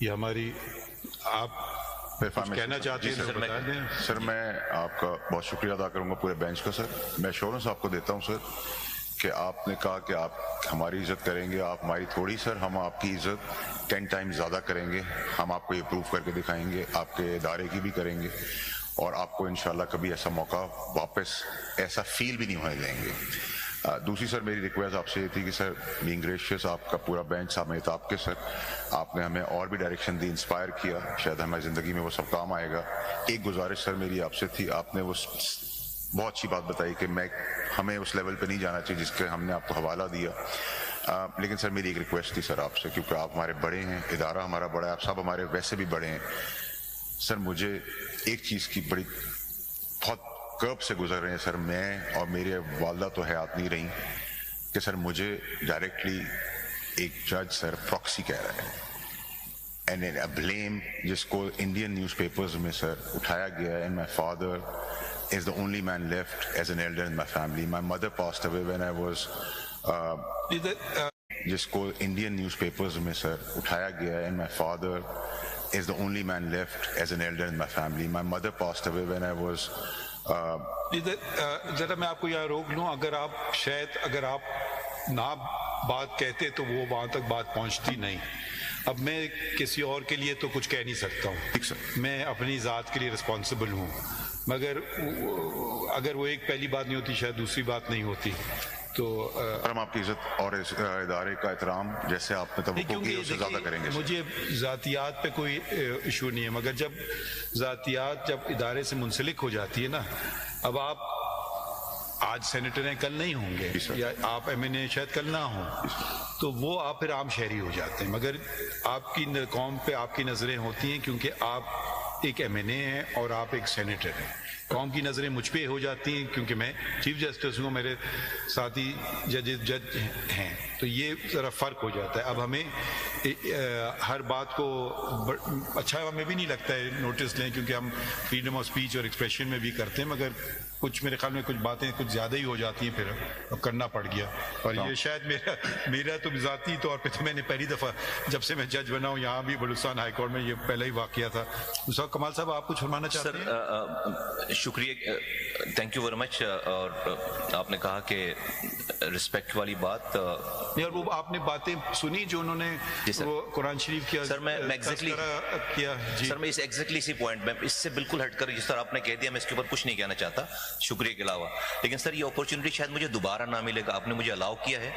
یہ ہماری آپ کہنا چاہتے ہیں تو بتا دیں. سر میں آپ کا بہت شکریہ ادا کروں گا پورے بینچ کا. سر میں ایشورنس آپ کو دیتا ہوں سر کہ آپ نے کہا کہ آپ ہماری عزت کریں گے, آپ ہماری تھوڑی. سر ہم آپ کی عزت 10 ٹائم زیادہ کریں گے. ہم آپ کو یہ پروف کر کے دکھائیں گے, آپ کے ادارے کی بھی کریں گے, اور آپ کو انشاءاللہ کبھی ایسا موقع واپس ایسا فیل بھی نہیں ہونے دیں گے. دوسری سر میری ریکویسٹ آپ سے یہ تھی کہ سر بینگ گریشیس, آپ کا پورا بینچ سمیت آپ کے سر, آپ نے ہمیں اور بھی ڈائریکشن دی, انسپائر کیا, شاید ہماری زندگی میں وہ سب کام آئے گا. ایک گزارش سر میری آپ سے تھی, آپ نے وہ بہت اچھی بات بتائی کہ ہمیں اس لیول پہ نہیں جانا چاہیے جس کے ہم نے آپ کو حوالہ دیا, لیکن سر میری ایک ریکویسٹ تھی سر آپ سے, کیونکہ آپ ہمارے بڑے ہیں, ادارہ ہمارا بڑا ہے, آپ سب ہمارے ویسے بھی بڑے ہیں. سر مجھے ایک چیز کی بڑی بہت کرب سے گزر رہے ہیں سر, میں اور میرے والدہ تو حیات نہیں رہی, کہ سر مجھے ڈائریکٹلی ایک جج سر پراکسی کہہ رہا ہے, اینڈ بلیم جس کو انڈین نیوز پیپرز میں سر اٹھایا گیا ہے. And my father is the only man left as an elder in my family. My mother passed away when I was جس کو انڈین نیوز پیپرز میں سر اٹھایا گیا ہے. And my father is the only man left as an elder in my family. My mother passed away when I was ذرا میں آپ کو یہاں روک لوں. اگر آپ نہ بات کہتے تو وہ وہاں تک بات پہنچتی نہیں. اب میں کسی اور کے لیے تو کچھ کہہ نہیں سکتا ہوں, میں اپنی ذات کے لیے رسپانسبل ہوں, مگر اگر وہ ایک پہلی بات نہیں ہوتی شاید دوسری بات نہیں ہوتی. تو ہم آپ کی عزت اور ادارے کا احترام جیسے آپ نے توقع کی اس سے زیادہ کریں گے. مجھے ذاتیات پہ کوئی ایشو نہیں ہے, مگر جب ذاتیات جب ادارے سے منسلک ہو جاتی ہے نا, اب آپ آج سینیٹر ہیں کل نہیں ہوں گے, یا آپ ایم این اے شاید کل نہ ہوں, تو وہ آپ پھر عام شہری ہو جاتے ہیں. مگر آپ کی قوم پہ آپ کی نظریں ہوتی ہیں کیونکہ آپ ایک ایم این اے ہیں اور آپ ایک سینیٹر ہیں. قوم کی نظریں مجھ پہ ہو جاتی ہیں کیونکہ میں چیف جسٹس ہوں, میرے ساتھی جج ہیں, تو یہ ذرا فرق ہو جاتا ہے. اب ہمیں ہر بات کو اچھا ہمیں بھی نہیں لگتا ہے نوٹس لیں, کیونکہ ہم فریڈم آف اسپیچ اور ایکسپریشن میں بھی کرتے ہیں, مگر کچھ میرے خیال میں کچھ باتیں کچھ زیادہ ہی ہو جاتی ہیں, پھر اب کرنا پڑ گیا. اور یہ شاید میرا تو ذاتی طور پہ تو میں نے پہلی دفعہ جب سے میں جج بنا ہوں یہاں بھی بلوچستان ہائی کورٹ میں, یہ پہلا ہی واقعہ تھا. کمال صاحب آپ کچھ فرمانا چاہتے ہیں؟ شکریہ, تھینک یو ویری مچ. اور آپ نے کہا کہ رسپیکٹ والی بات, اور وہ آپ نے باتیں سنی جو انہوں نے وہ قرآن شریف کیا سر, میں ایگزیکٹلی سر میں اس ایگزیکٹلی اسی پوائنٹ میں اس سے بالکل ہٹ کر جس طرح آپ نے کہہ دیا میں اس کے اوپر کچھ نہیں کہنا چاہتا شکریہ کے علاوہ. لیکن سر یہ اپورچونٹی شاید مجھے دوبارہ نہ ملے گا, آپ نے مجھے الاؤ کیا ہے,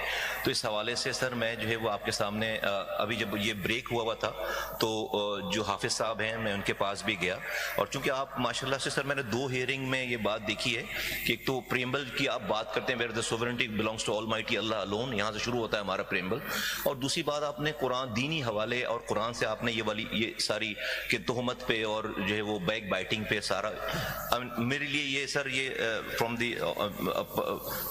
تو اس حوالے سے سر میں جو ہے وہ آپ کے سامنے ابھی جب یہ بریک ہوا تھا تو جو حافظ صاحب ہیں میں ان کے پاس بھی گیا, اور چونکہ آپ ماشاءاللہ سے سر میں نے 2 ہیئرنگ میں یہ بات دیکھی ہے کہ ایک تو پریمبل کی آپ بات کرتے ہیں, where the sovereignty belongs to almighty Allah alone, یہاں سے شروع ہوتا ہے ہمارا پریمبل, اور دوسری بات آپ نے قرآن دینی حوالے اور قرآن سے آپ نے یہ ساری کہ تہمت پہ اور جو ہے وہ بیک بائٹنگ پہ سارا, میرے لیے یہ سر یہ فرام دی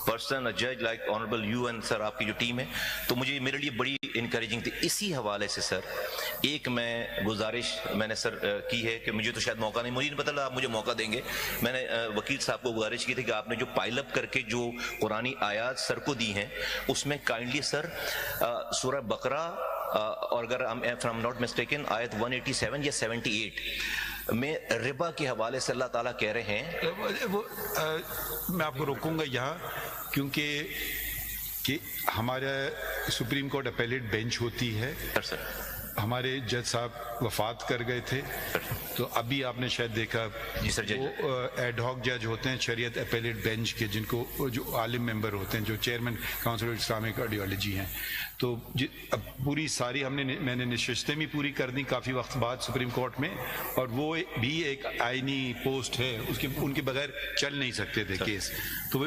پرسن جج لائک آنریبل یو اینڈ سر آپ کی جو ٹیم ہے, تو مجھے میرے لیے بڑی انکریجنگ تھی. اسی حوالے سے سر ایک میں گزارش میں نے سر کی ہے کہ مجھے تو شاید موقع نہیں, مجھے نہیں پتا آپ مجھے موقع دیں گے. میں نے وکیل صاحب کو گزارش کی تھی کہ آپ نے جو پائل اپ کر کے جو قرآنی آیات سر کو دی ہیں اس میں کائنڈلی سر سورہ بقرہ اور اگر I'm not mistaken آیت 187 یا 78 میں ربا کے حوالے سے اللہ تعالیٰ کہہ رہے ہیں. میں آپ کو روکوں گا یہاں, کیونکہ کہ ہمارا سپریم کورٹ اپیلیٹ بینچ ہوتی ہے, ہمارے جج صاحب وفات کر گئے تھے, تو ابھی آپ نے شاید دیکھا وہ ایڈ ہاک جج ہوتے ہیں شریعت اپیلیٹ بینچ کے, جن کو جو عالم ممبر ہوتے ہیں, جو chairman council of Islamic ideology ہیں. تو اب پوری ساری میں نے نشستیں بھی پوری کر دیں کافی وقت بعد سپریم کورٹ میں, اور وہ بھی ایک آئینی پوسٹ ہے, ان کے بغیر چل نہیں سکتے تھے کیس. تو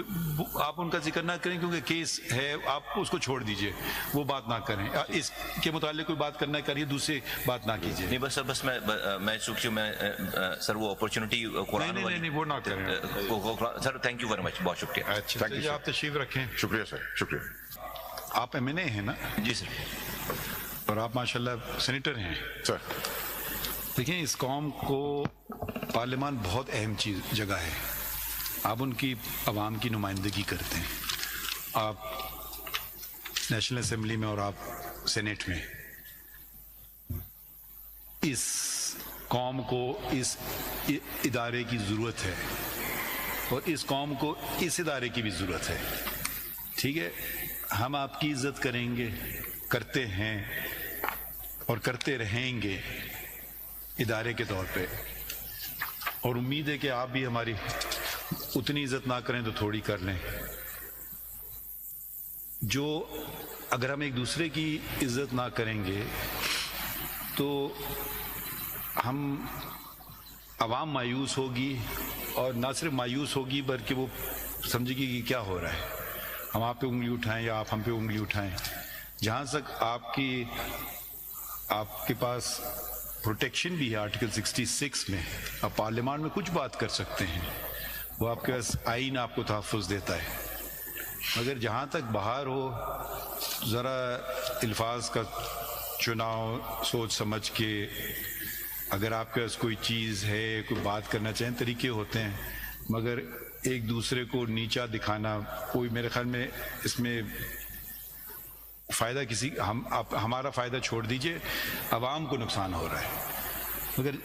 آپ ان کا ذکر نہ کریں کیونکہ کیس ہے, آپ اس کو چھوڑ دیجئے, وہ بات نہ کریں. اس کے متعلق کوئی بات کرنا کریے, دوسری بات نہ کیجیے. نہیں بس سر, بس میں چونکہ میں سر وہ اپرچونٹی قرآن نہیں وہ نہ کریں سر. تھینک یو ویری مچ, بہت شکریہ. اچھا آپ تشریف رکھیں. شکریہ سر, شکریہ. آپ ایم این اے ہیں نا؟ جی سر. اور آپ ماشاءاللہ سینیٹر ہیں سر. دیکھیں اس قوم کو پارلیمان بہت اہم جگہ ہے, آپ ان کی عوام کی نمائندگی کرتے ہیں, آپ نیشنل اسمبلی میں اور آپ سینیٹ میں. اس قوم کو اس ادارے کی ضرورت ہے اور اس قوم کو اس ادارے کی بھی ضرورت ہے. ٹھیک ہے, ہم آپ کی عزت کریں گے, کرتے ہیں اور کرتے رہیں گے ادارے کے طور پہ, اور امید ہے کہ آپ بھی ہماری اتنی عزت نہ کریں تو تھوڑی کر لیں. جو اگر ہم ایک دوسرے کی عزت نہ کریں گے تو ہم عوام مایوس ہوگی, اور نہ صرف مایوس ہوگی بلکہ وہ سمجھے گی کہ کیا ہو رہا ہے, ہم آپ پہ انگلی اٹھائیں یا آپ ہم پہ انگلی اٹھائیں. جہاں تک آپ کے پاس پروٹیکشن بھی ہے آرٹیکل 66 میں, آپ پارلیمان میں کچھ بات کر سکتے ہیں, وہ آپ کے پاس آئین آپ کو تحفظ دیتا ہے. مگر جہاں تک باہر ہو, ذرا الفاظ کا چناؤ سوچ سمجھ کے, اگر آپ کے پاس کوئی چیز ہے, کوئی بات کرنا چاہیں, طریقے ہوتے ہیں, مگر ایک دوسرے کو نیچا دکھانا کوئی, میرے خیال میں اس میں فائدہ ہمارا فائدہ چھوڑ دیجئے, عوام کو نقصان ہو رہا ہے. مگر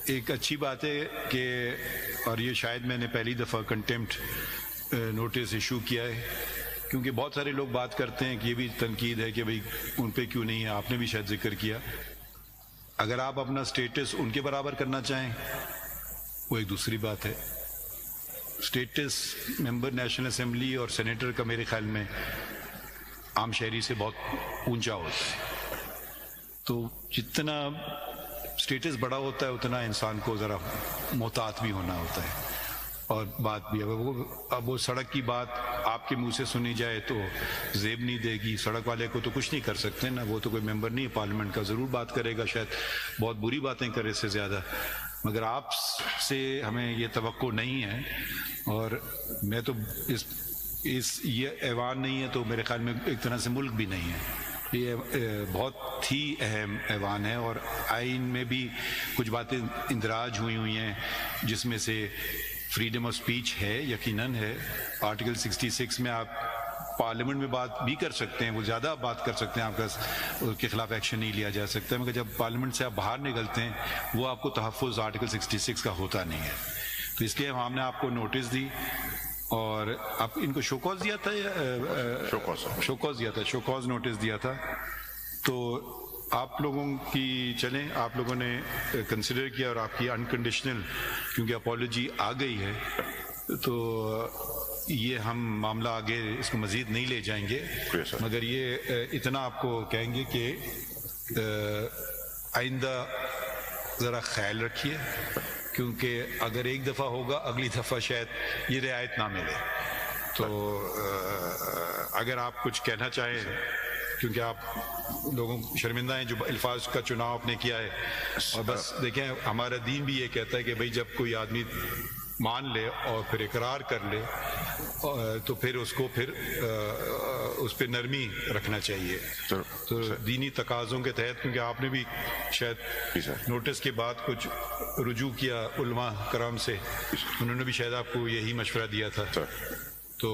ایک اچھی بات ہے کہ, اور یہ شاید میں نے پہلی دفعہ کنٹیمپٹ نوٹس ایشو کیا ہے, کیونکہ بہت سارے لوگ بات کرتے ہیں کہ یہ بھی تنقید ہے کہ بھئی ان پہ کیوں نہیں ہے, آپ نے بھی شاید ذکر کیا. اگر آپ اپنا سٹیٹس ان کے برابر کرنا چاہیں وہ ایک دوسری بات ہے. سٹیٹس ممبر نیشنل اسمبلی اور سینیٹر کا میرے خیال میں عام شہری سے بہت اونچا ہوتا ہے, تو جتنا سٹیٹس بڑا ہوتا ہے اتنا انسان کو ذرا محتاط بھی ہونا ہوتا ہے. اور بات بھی اب وہ سڑک کی بات آپ کے منہ سے سنی جائے تو زیب نہیں دے گی. سڑک والے کو تو کچھ نہیں کر سکتے نا, وہ تو کوئی ممبر نہیں ہے پارلیمنٹ کا, ضرور بات کرے گا, شاید بہت بری باتیں کرے اس سے زیادہ, مگر آپ سے ہمیں یہ توقع نہیں ہے. اور میں تو یہ ایوان نہیں ہے تو میرے خیال میں ایک طرح سے ملک بھی نہیں ہے. یہ بہت ہی اہم ایوان ہے, اور آئین میں بھی کچھ باتیں اندراج ہوئی ہیں جس میں سے فریڈم آف سپیچ ہے, یقیناً ہے. آرٹیکل 66 میں آپ پارلیمنٹ میں بات بھی کر سکتے ہیں, وہ زیادہ بات کر سکتے ہیں, آپ کا اس کے خلاف ایکشن نہیں لیا جا سکتا, مگر جب پارلیمنٹ سے آپ باہر نکلتے ہیں وہ آپ کو تحفظ آرٹیکل 66 کا ہوتا نہیں ہے. تو اس لیے ہم نے آپ کو نوٹس دی, اور آپ ان کو شوکاز دیا تھا, شوکاز نوٹس دیا تھا. تو آپ لوگوں کی چلیں, آپ لوگوں نے کنسیڈر کیا اور آپ کی انکنڈیشنل, کیونکہ اپالوجی آ گئی ہے, تو یہ ہم معاملہ آگے اس کو مزید نہیں لے جائیں گے, مگر یہ اتنا آپ کو کہیں گے کہ آئندہ ذرا خیال رکھیے, کیونکہ اگر ایک دفعہ ہوگا اگلی دفعہ شاید یہ رعایت نہ ملے. تو اگر آپ کچھ کہنا چاہیں, کیونکہ آپ لوگوں شرمندہ ہیں جو الفاظ کا چناؤ آپ نے کیا ہے, اور بس دیکھیں ہمارا دین بھی یہ کہتا ہے کہ بھئی جب کوئی آدمی مان لے اور پھر اقرار کر لے تو پھر اس کو پھر اس پہ نرمی رکھنا چاہیے. تو دینی تقاضوں کے تحت, کیونکہ آپ نے بھی شاید نوٹس کے بعد کچھ رجوع کیا علماء کرام سے, انہوں نے بھی شاید آپ کو یہی مشورہ دیا تھا. تو